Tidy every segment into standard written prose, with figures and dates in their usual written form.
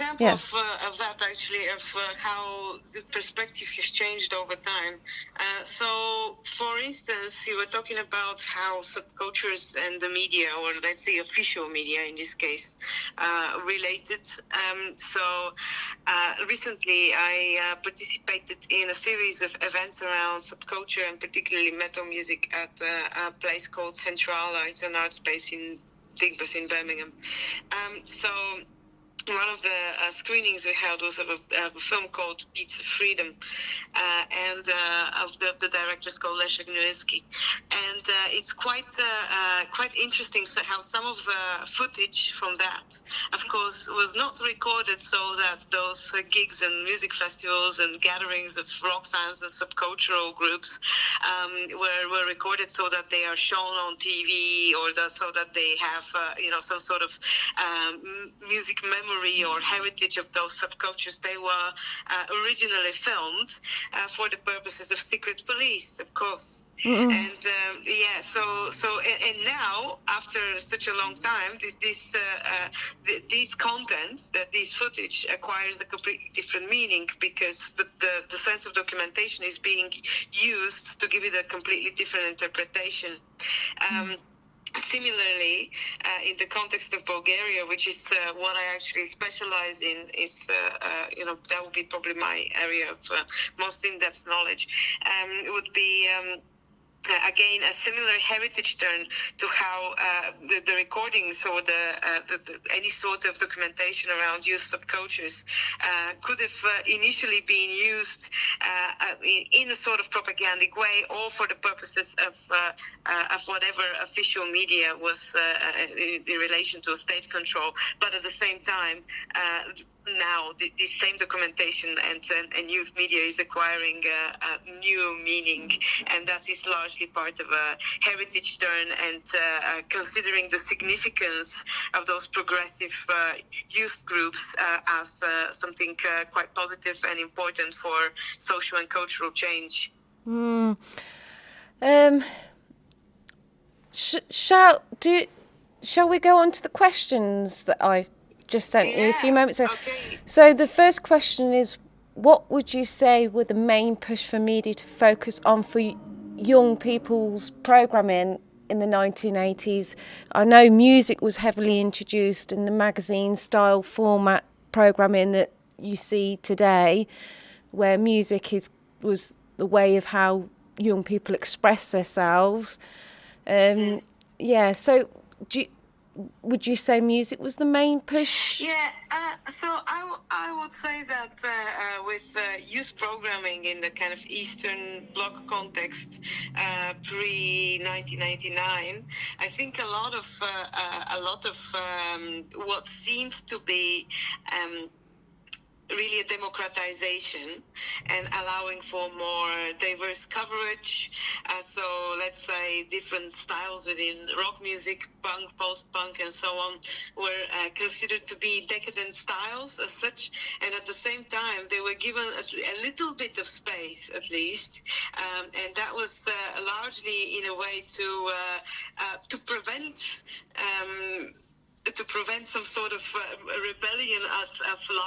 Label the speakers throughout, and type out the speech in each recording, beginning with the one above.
Speaker 1: example of that, actually, of how the perspective has changed over time. So, for instance, you were talking about how subcultures and the media, or let's say official media in this case, related. Recently I participated in a series of events around subculture and particularly metal music at a place called Centrala. It's an art space in Digbus in Birmingham. So one of the screenings we held was of a film called Beats of Freedom, and of the director's called Leszek Nowicki. And it's quite interesting how some of the footage from that, of course, was not recorded so that those gigs and music festivals and gatherings of rock fans and subcultural groups were recorded so that they are shown on TV, or so that they have some sort of music memory or heritage of those subcultures. They were originally filmed for the purposes of secret police, of course. Mm-hmm. And and now, after such a long time, this content, this footage acquires a completely different meaning, because the sense of documentation is being used to give it a completely different interpretation. Similarly, in the context of Bulgaria, which is what I actually specialize in, is that would be probably my area of most in-depth knowledge. It would be again a similar heritage turn to how the recordings or any sort of documentation around youth subcultures could have initially been used in a sort of propagandic way, or for the purposes of whatever official media was in relation to state control. But at the same time, now the same documentation and youth media is acquiring a new meaning, and that is largely part of a heritage turn, and considering the significance of those progressive youth groups as something quite positive and important for social and cultural change.
Speaker 2: Shall we go on to the questions that I've just sent you a few moments ago?
Speaker 1: Okay.
Speaker 2: So the first question is, what would you say were the main push for media to focus on for young people's programming in the 1980s? I know music was heavily introduced in the magazine style format programming that you see today, where music was the way of how young people express themselves. So would you say music was the main push?
Speaker 1: Yeah, so I would say that with youth programming in the kind of Eastern Bloc context, pre-1999, I think a lot of what seems to be really a democratization and allowing for more diverse coverage. So let's say different styles within rock music, punk, post-punk, and so on were considered to be decadent styles as such, and at the same time they were given a little bit of space, at least, and that was largely in a way to prevent some sort of rebellion at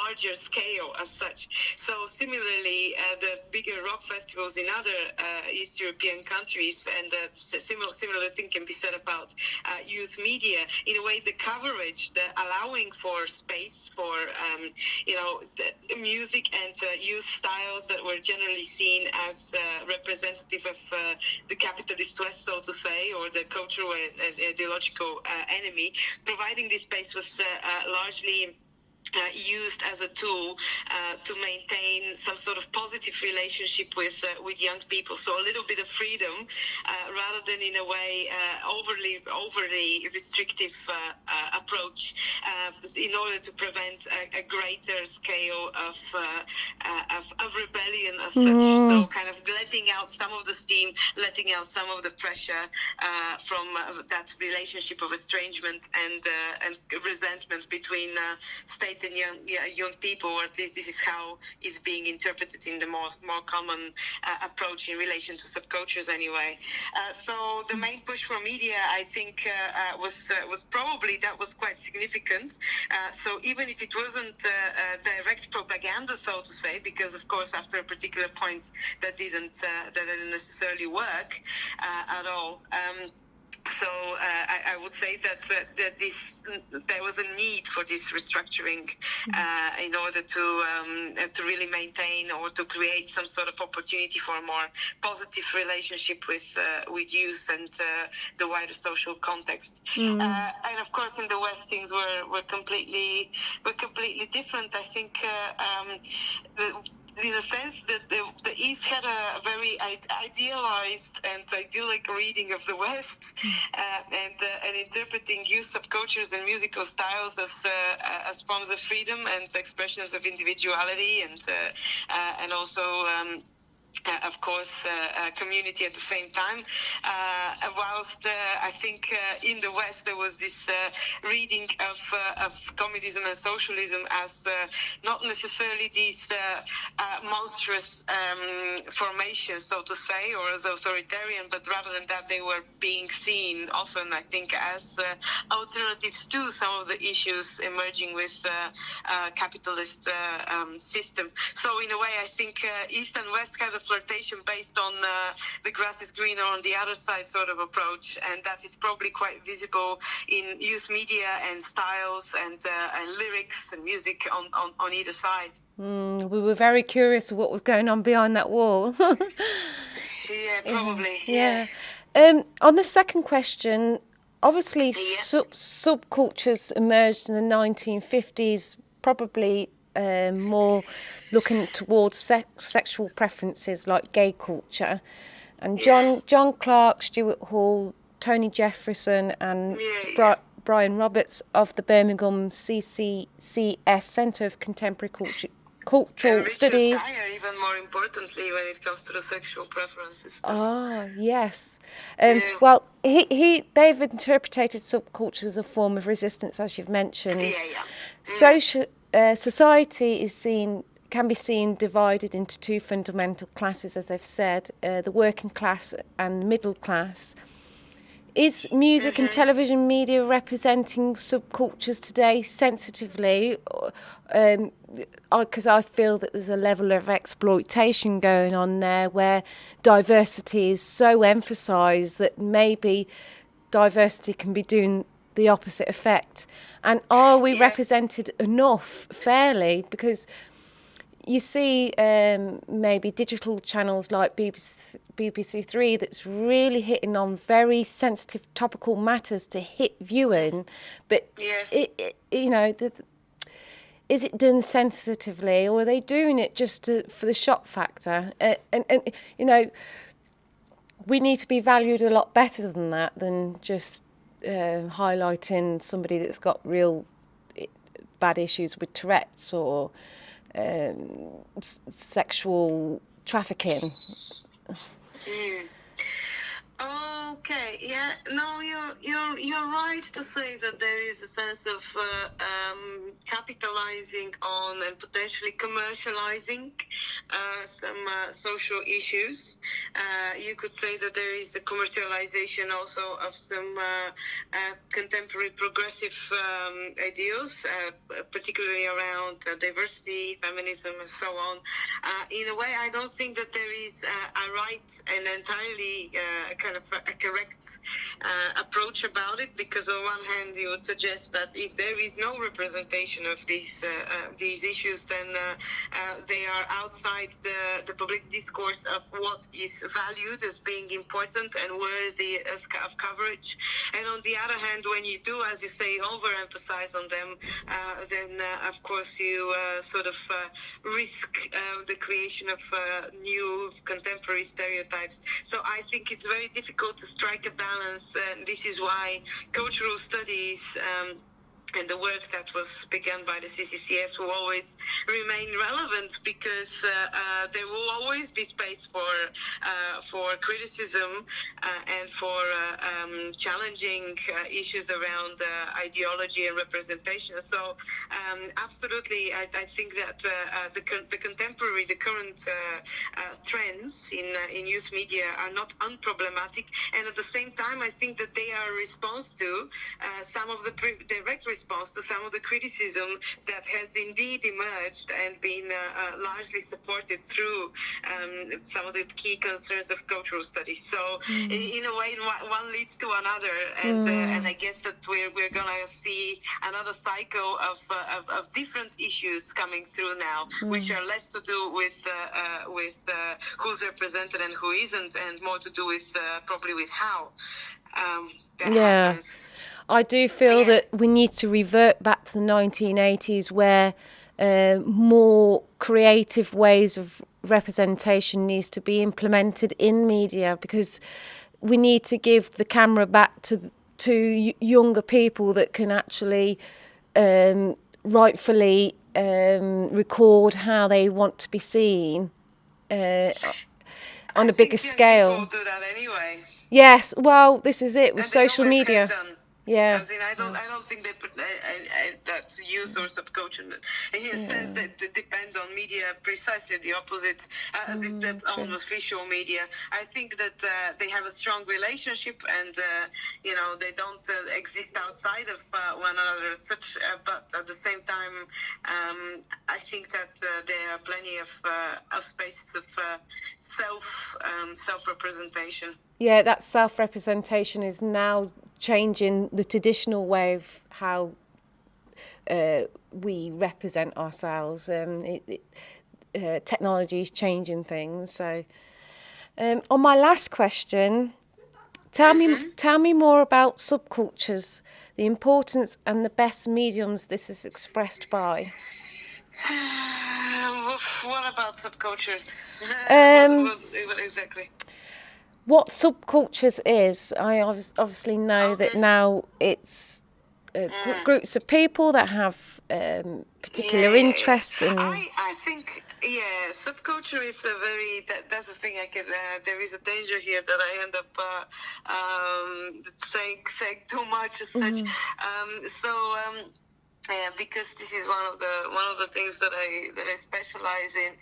Speaker 1: larger scale as such. So similarly, the bigger rock festivals in other East European countries, and similar thing can be said about youth media. In a way, the coverage, the allowing for space for the music and youth styles that were generally seen as representative of the capitalist West, so to say, or the cultural and ideological enemy, providing this space was largely used as a tool to maintain some sort of positive relationship with young people. So a little bit of freedom rather than in a way overly restrictive approach in order to prevent a greater scale of rebellion as such. So kind of letting out some of the steam, letting out some of the pressure from that relationship of estrangement and resentment between state educated young people, or at least this is how it's being interpreted in the more common approach in relation to subcultures anyway. So the main push for media, I think, was probably, that was quite significant. So even if it wasn't direct propaganda, so to say, because of course after a particular point that didn't necessarily work at all. So I would say that there was a need for this restructuring in order to really maintain or to create some sort of opportunity for a more positive relationship with youth and the wider social context. And of course, in the West, things were completely different. I think. In a sense that the East had a very idealized and idyllic reading of the West, and interpreting youth subcultures and musical styles as forms of freedom and expressions of individuality, and also. Of course, community at the same time. Whilst I think in the West there was this reading of communism and socialism as not necessarily these monstrous formations, so to say, or as authoritarian, but rather than that they were being seen often, I think, as alternatives to some of the issues emerging with capitalist system. So in a way, I think East and West had a flirtation based on the grass is greener on the other side sort of approach, and that is probably quite visible in youth media and styles and lyrics and music on either side.
Speaker 2: We were very curious of what was going on behind that wall.
Speaker 1: Yeah, probably.
Speaker 2: Yeah. On the second question, obviously subcultures emerged in the 1950s, probably more looking towards sexual preferences like gay culture. And John Clark, Stuart Hall, Tony Jefferson and Brian Roberts of the Birmingham CCCS Centre of Contemporary Cultural Studies.
Speaker 1: Dyer, even more importantly, when it comes to the sexual preferences.
Speaker 2: Ah, yes. Well, they've interpreted subculture as a form of resistance, as you've mentioned. Society can be seen divided into two fundamental classes, as they've said, the working class and middle class. Is music and television media representing subcultures today sensitively? Because I feel that there's a level of exploitation going on there where diversity is so emphasised that maybe diversity can be doing the opposite effect. And are we represented enough fairly? Because you see maybe digital channels like BBC Three that's really hitting on very sensitive topical matters to hit viewing, but is it done sensitively, or are they doing it just for the shock factor? And we need to be valued a lot better than that, than just highlighting somebody that's got real bad issues with Tourette's or sexual trafficking.
Speaker 1: Okay, yeah, no, you're right to say that there is a sense of capitalizing on and potentially commercializing some social issues. You could say that there is a commercialization also of some contemporary progressive ideals, particularly around diversity, feminism, and so on. In a way, I don't think that there is a right and entirely kind of a correct approach about it, because on one hand you would suggest that if there is no representation of these issues, then they are outside the public discourse of what is valued as being important and worthy of coverage. And on the other hand, when you do, as you say, overemphasize on them, then of course you sort of risk the creation of new contemporary stereotypes. So I think it's very difficult to strike a balance. This is why cultural studies and the work that was begun by the CCCS will always remain relevant, because there will always be space for criticism and for challenging issues around ideology and representation. So absolutely, I think that the current trends in youth media are not unproblematic, and at the same time, I think that they are a response to some of the direct response to some of the criticism that has indeed emerged and been largely supported through some of the key concerns of cultural studies. So in a way, one leads to another, and I guess that we're gonna see another cycle of different issues coming through now, which are less to do with who's represented and who isn't, and more to do with probably with how that happens.
Speaker 2: I do feel that we need to revert back to the 1980s, where more creative ways of representation needs to be implemented in media, because we need to give the camera back to younger people that can actually rightfully record how they want to be seen on a bigger scale.
Speaker 1: People do that anyway.
Speaker 2: Yes, well, this is it with social media. Yeah.
Speaker 1: As in, I don't think they put that youth or subculture in a sense that it depends on media precisely the opposite, as if they're almost visual media. I think that they have a strong relationship, and they don't exist outside of one another as such. But at the same time, I think that there are plenty of spaces of self representation.
Speaker 2: Yeah, that self-representation is now changing the traditional way of how we represent ourselves. Technology is changing things. So, on my last question, tell me more about subcultures, the importance and the best mediums this is expressed by.
Speaker 1: What about subcultures? What exactly?
Speaker 2: What subcultures is, I obviously know that now it's groups of people that have particular interests. And
Speaker 1: I think, subculture is a very, that's the thing, there is a danger here that I end up saying too much as such. Because this is one of the things that I specialize in,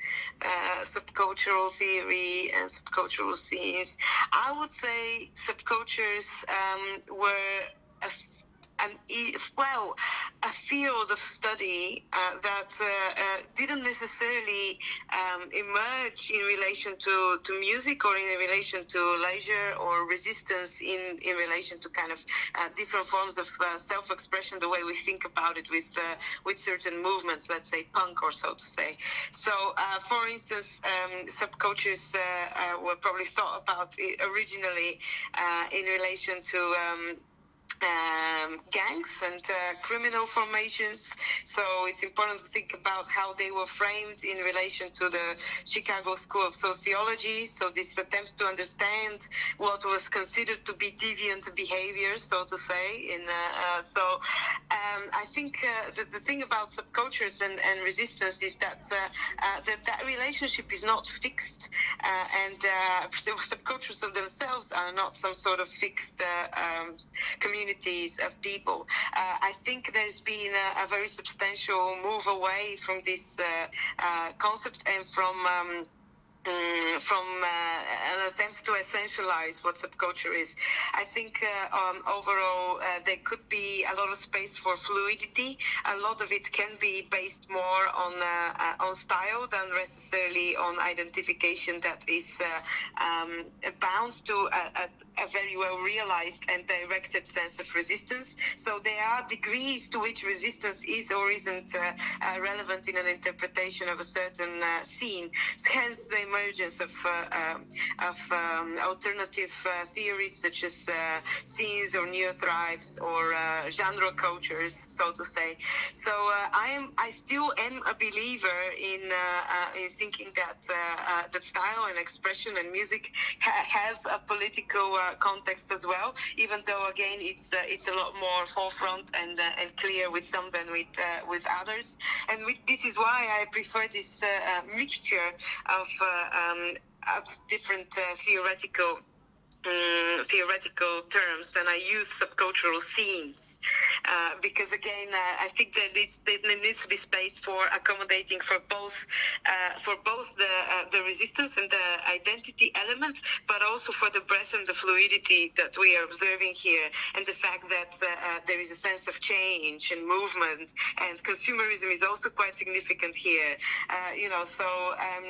Speaker 1: subcultural theory and subcultural scenes. I would say subcultures were a field of study that didn't necessarily emerge in relation to music, or in relation to leisure or resistance, in relation to kind of different forms of self-expression, the way we think about it with certain movements, let's say punk or so to say. So, for instance, subcultures were probably thought about originally in relation to gangs and criminal formations. So it's important to think about how they were framed in relation to the Chicago School of Sociology. So this attempts to understand what was considered to be deviant behavior, so to say. I think the thing about subcultures and resistance is that that relationship is not fixed, and subcultures of themselves are not some sort of fixed communities of people. I think there's been a very substantial move away from this concept and from an attempt to essentialize what subculture is. I think overall there could be a lot of space for fluidity. A lot of it can be based more on style than necessarily on identification that is bound to a very well realized and directed sense of resistance. So there are degrees to which resistance is or isn't relevant in an interpretation of a certain scene. Hence, they emergence of alternative theories such as scenes or neotribes or genre cultures, so to say. So I still am a believer in thinking that that style and expression and music have a political context as well. Even though again it's a lot more forefront and clear with some than with others. And this is why I prefer this mixture of different theoretical terms, and I use subcultural scenes because again I think that there needs to be space for accommodating for both the resistance and the identity element, but also for the breadth and the fluidity that we are observing here, and the fact that there is a sense of change and movement, and consumerism is also quite significant here. So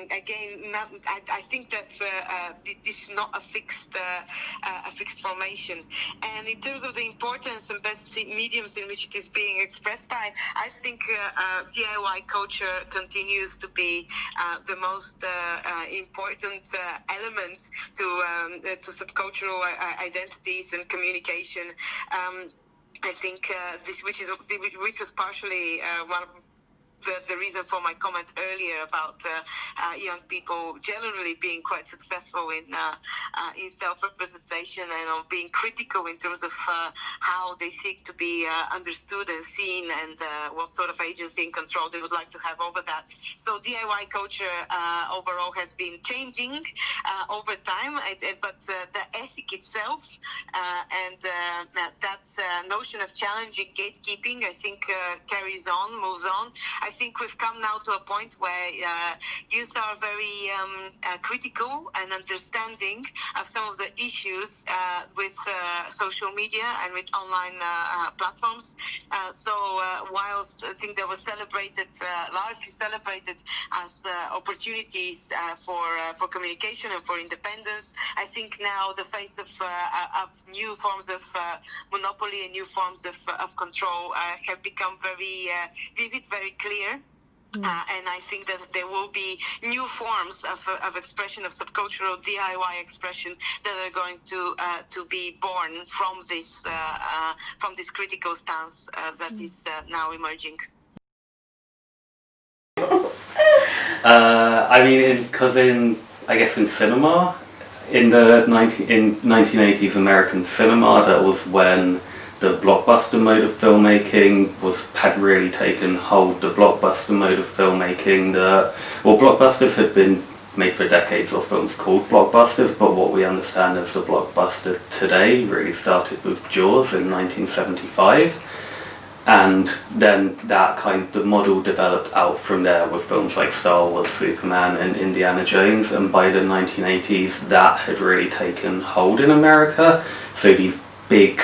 Speaker 1: again, I think that this is not a fixed formation. And in terms of the importance and best mediums in which it is being expressed by, I think DIY culture continues to be the most important element to subcultural identities and communication. I think which was partially one of the reason for my comment earlier about young people generally being quite successful in self-representation and on being critical in terms of how they seek to be understood and seen, and what sort of agency and control they would like to have over that. So DIY culture overall has been changing over time, but the ethic itself and that notion of challenging gatekeeping, I think, moves on. I think we've come now to a point where youth are very critical and understanding of some of the issues with social media and with online platforms. So whilst I think they were largely celebrated as opportunities for communication and for independence, I think now the face of new forms of monopoly and new forms of control have become very vivid, very clear. And I think that there will be new forms of expression, of subcultural DIY expression, that are going to be born from this critical stance that is now emerging.
Speaker 3: I mean, because in cinema, in 1980s American cinema, that was when the blockbuster mode of filmmaking had really taken hold. The blockbuster mode of filmmaking, blockbusters had been made for decades of films called blockbusters, but what we understand as the blockbuster today really started with Jaws in 1975, and then the model developed out from there with films like Star Wars, Superman and Indiana Jones, and by the 1980s that had really taken hold in America. So these big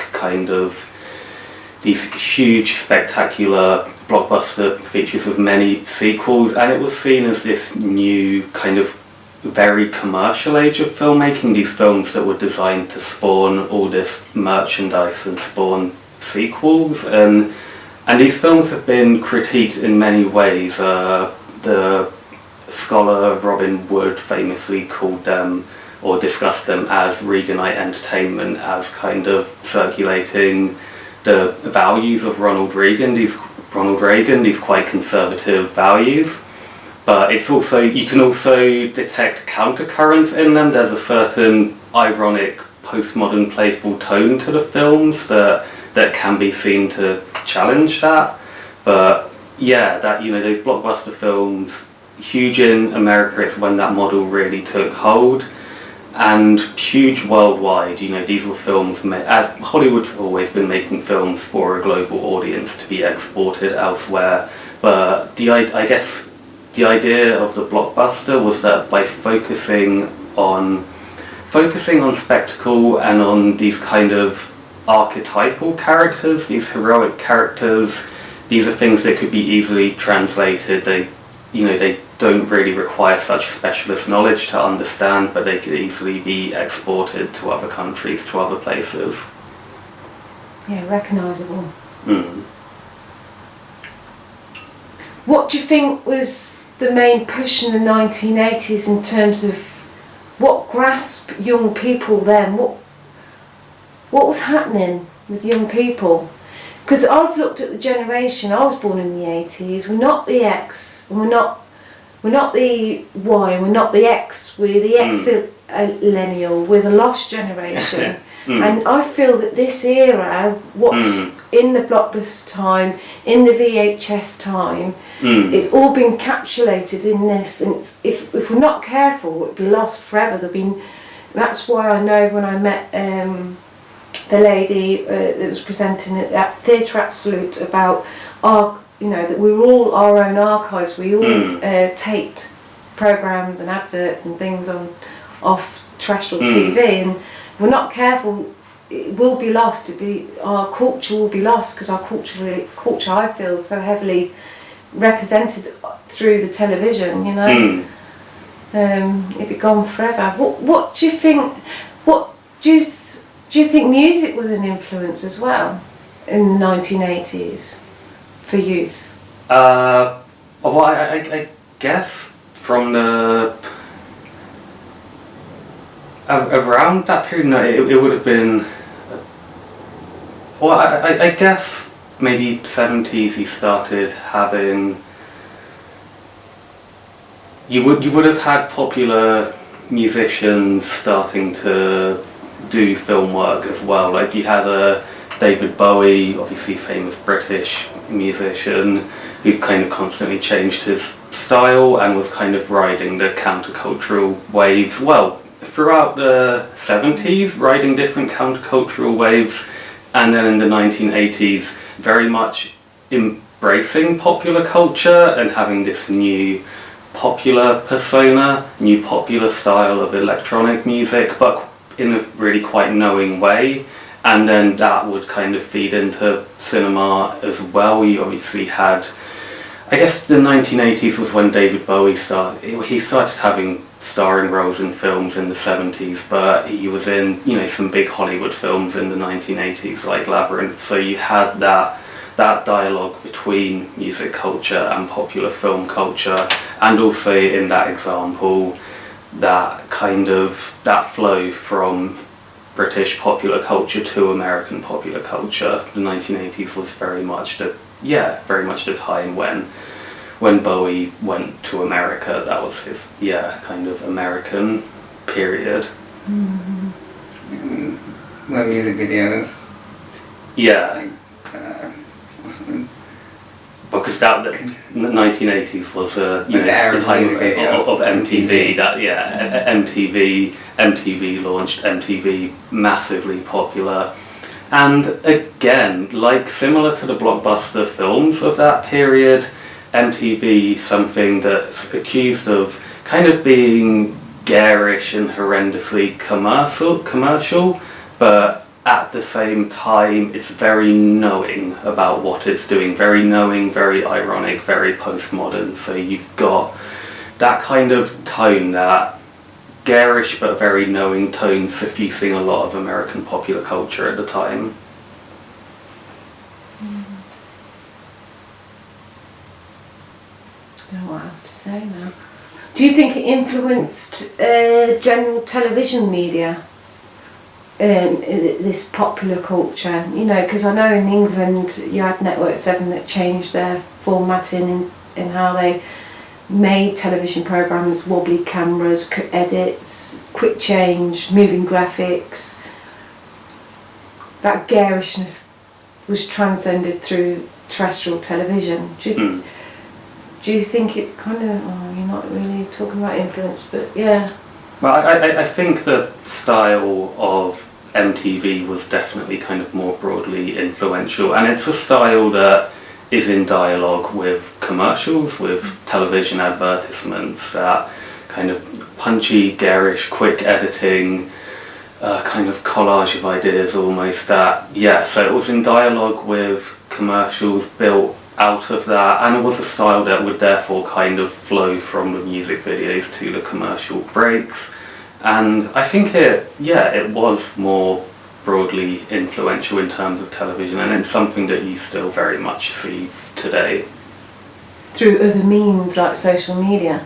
Speaker 3: these huge, spectacular blockbuster features with many sequels, and it was seen as this new kind of very commercial age of filmmaking, these films that were designed to spawn all this merchandise and spawn sequels, and these films have been critiqued in many ways. The scholar Robin Wood famously called them, or discussed them, as Reaganite entertainment, as kind of circulating the values of Ronald Reagan, these quite conservative values. But you can also detect countercurrents in them. There's a certain ironic, postmodern, playful tone to the films that can be seen to challenge that. But yeah, those blockbuster films, huge in America, it's when that model really took hold. And huge worldwide, these were films as Hollywood's always been making films for a global audience to be exported elsewhere. But I guess the idea of the blockbuster was that by focusing on spectacle and on these kind of archetypal characters, these heroic characters, these are things that could be easily translated. They don't really require such specialist knowledge to understand, but they could easily be exported to other countries, to other places.
Speaker 2: Yeah, recognisable. What do you think was the main push in the 1980s in terms of what grasped young people then? What was happening with young people? Because I've looked at the generation. I was born in the 80s. We're not the X, and we're not the Y, we're not the X. We're the X-millennial. We're the lost generation. And I feel that this era, what's in the Blockbuster time, in the VHS time, it's all been encapsulated in this. And if we're not careful, it'll be lost forever. That's why I know when I met the lady that was presenting at Theatre Absolute about that we were all our own archives. We all taped programmes and adverts and things off terrestrial TV, and if we're not careful, it will be lost. Our culture will be lost, because our culture, I feel, is so heavily represented through the television. It'd be gone forever. What do you think? What do you think music was an influence as well in the 1980s for youth?
Speaker 3: Well, I guess from the around that period, no, it would have been. Well, I guess maybe 70s. He started having. You would have had popular musicians starting to do film work as well. Like you had David Bowie, obviously famous British musician, who kind of constantly changed his style and was kind of riding the countercultural waves. Well, throughout the 70s, riding different countercultural waves, and then in the 1980s, very much embracing popular culture and having this new popular persona, new popular style of electronic music, but in a really quite knowing way. And then that would kind of feed into cinema as well. You obviously had, I guess the 1980s was when David Bowie started. He started having starring roles in films in the 70s, but he was in, some big Hollywood films in the 1980s, like Labyrinth. So you had that dialogue between music culture and popular film culture, and also in that example, that flow from British popular culture to American popular culture. The 1980s was very much the time when Bowie went to America. That was his kind of American period.
Speaker 4: Were music videos?
Speaker 3: Yeah. Because the 1980s was it's the time of MTV. MTV launched, MTV massively popular, and again, like similar to the blockbuster films of that period, MTV something that's accused of kind of being garish and horrendously commercial, but at the same time, it's very knowing about what it's doing, very knowing, very ironic, very postmodern. So you've got that kind of tone, that garish but very knowing tone, suffusing a lot of American popular culture at the time.
Speaker 2: I don't know what else to say now. Do you think it influenced general television media? This popular culture, because I know in England you had Network 7 that changed their formatting in how they made television programmes, wobbly cameras, edits, quick change, moving graphics. That garishness was transcended through terrestrial television. Do you think it kind of, you're not really talking about influence, but yeah.
Speaker 3: Well, I think the style of MTV was definitely kind of more broadly influential, and it's a style that is in dialogue with commercials, with television advertisements, that kind of punchy, garish, quick editing, kind of collage of ideas almost, so it was in dialogue with commercials, built out of that, and it was a style that would therefore kind of flow from the music videos to the commercial breaks. And I think it was more broadly influential in terms of television, and it's something that you still very much see today.
Speaker 2: through other means like social media.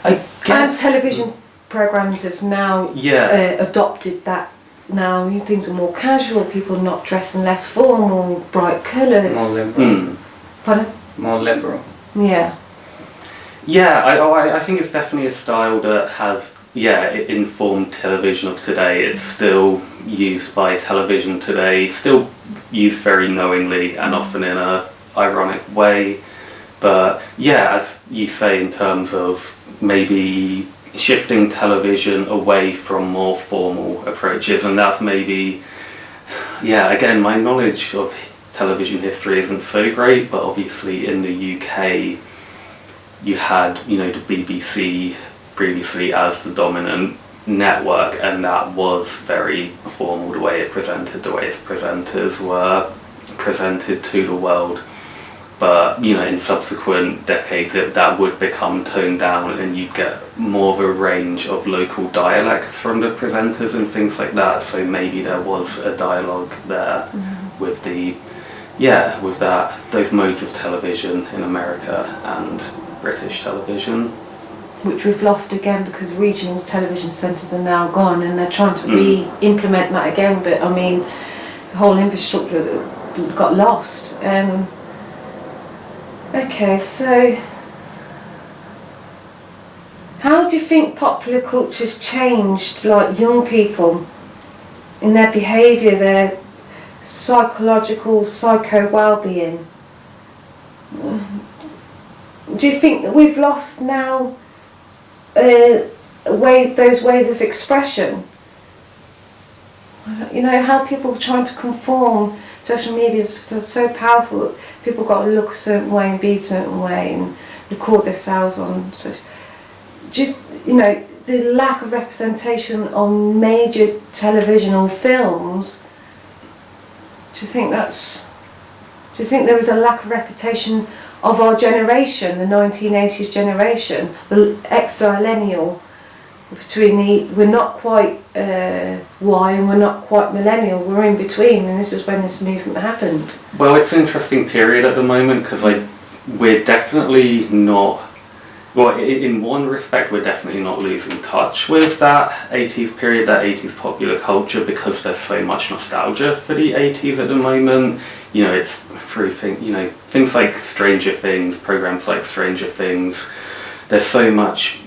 Speaker 3: I guess.
Speaker 2: And television programmes have now adopted that. Now things are more casual, people are not dressing less formal, bright colours.
Speaker 4: More liberal.
Speaker 2: Pardon?
Speaker 4: More liberal.
Speaker 2: Yeah.
Speaker 3: Yeah, I think it's definitely a style that has, it informed television of today. It's still used by television today, still used very knowingly and often in a ironic way. But yeah, as you say, in terms of maybe shifting television away from more formal approaches, and that's maybe, again, my knowledge of television history isn't so great, but obviously in the UK you had, the BBC previously as the dominant network, and that was very formal, the way its presenters were presented to the world. But in subsequent decades that would become toned down, and you'd get more of a range of local dialects from the presenters and things like that. So maybe there was a dialogue there with those modes of television in America and British television.
Speaker 2: Which we've lost again because regional television centres are now gone, and they're trying to re-implement that again. But I mean, the whole infrastructure that got lost. Okay, so how do you think popular culture's changed, like young people, in their behaviour, their psycho well-being? Do you think that we've lost now those ways of expression? How people are trying to conform. Social media is so powerful. People got to look a certain way and be a certain way and record themselves on. So, the lack of representation on major television or films. Do you think there was a lack of reputation of our generation, the 1980s generation, the ex-millennial? We're not quite Y and we're not quite millennial, we're in between, and this is when this movement happened.
Speaker 3: Well, it's an interesting period at the moment because we're definitely not, in one respect we're definitely not losing touch with that 80s period, that 80s popular culture, because there's so much nostalgia for the 80s at the moment. It's through things like Stranger Things, programs like Stranger Things. There's so much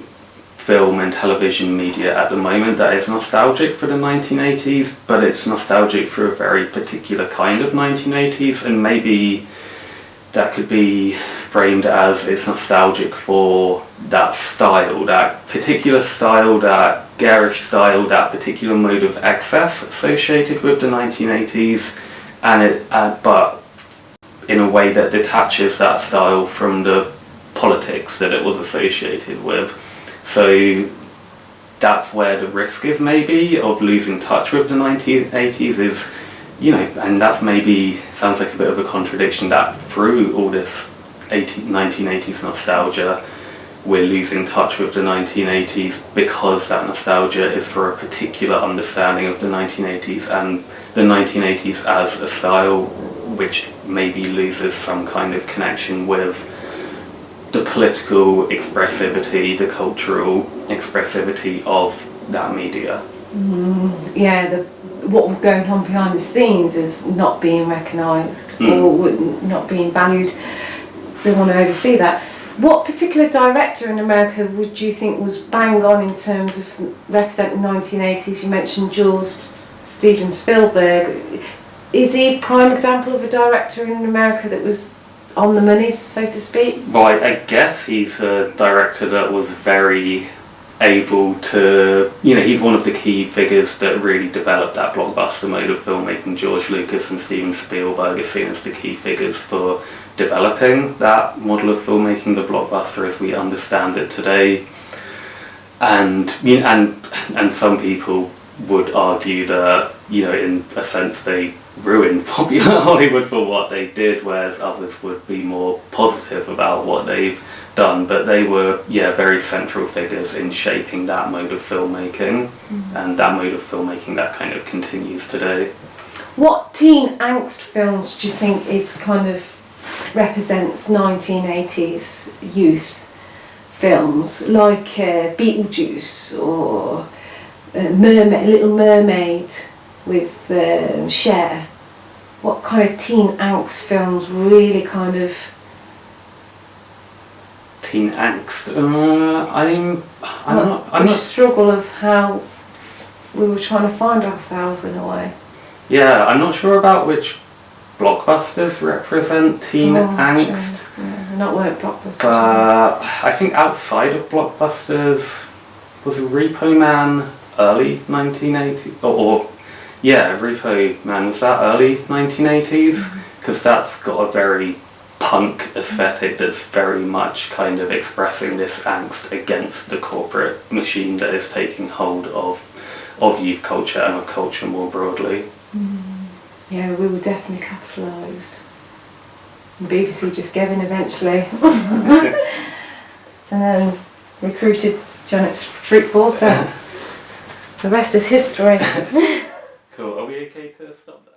Speaker 3: film and television media at the moment that is nostalgic for the 1980s, but it's nostalgic for a very particular kind of 1980s, and maybe that could be framed as it's nostalgic for that style, that particular style, that garish style, that particular mode of excess associated with the 1980s, and but in a way that detaches that style from the politics that it was associated with. So that's where the risk is maybe of losing touch with the 1980s is, and that's maybe sounds like a bit of a contradiction, that through all this 1980s nostalgia we're losing touch with the 1980s because that nostalgia is for a particular understanding of the 1980s and the 1980s as a style which maybe loses some kind of connection with the political expressivity, the cultural expressivity of that media. What was going on behind the scenes is not being recognised or not being valued. They want to oversee that. What particular director in America would you think was bang on in terms of representing the 1980s? You mentioned Steven Spielberg. Is he a prime example of a director in America that was on the money, so to speak? Well, I guess he's a director that was very able to, he's one of the key figures that really developed that blockbuster mode of filmmaking. George Lucas and Steven Spielberg are seen as the key figures for developing that model of filmmaking, the blockbuster as we understand it today. And some people would argue that, in a sense they ruined popular Hollywood for what they did, whereas others would be more positive about what they've done. But they were, very central figures in shaping that mode of filmmaking, and that mode of filmmaking that kind of continues today.
Speaker 2: What teen angst films do you think is kind of represents 1980s youth films, like Beetlejuice or Little Mermaid with Cher? What kind of teen angst films really kind of...
Speaker 3: Teen angst? I'm not...
Speaker 2: struggle of how we were trying to find ourselves in a way.
Speaker 3: Yeah, I'm not sure about which blockbusters represent teen angst.
Speaker 2: Yeah, not weren't blockbusters.
Speaker 3: I think outside of blockbusters, was Repo Man early 1980s? Repo Man, was that early 1980s? Because that's got a very punk aesthetic that's very much kind of expressing this angst against the corporate machine that is taking hold of youth culture and of culture more broadly.
Speaker 2: Yeah, we were definitely capitalised. The BBC just gave in eventually. And then recruited Janet Streetwater. The rest is history.
Speaker 3: Cool, are we okay to stop there?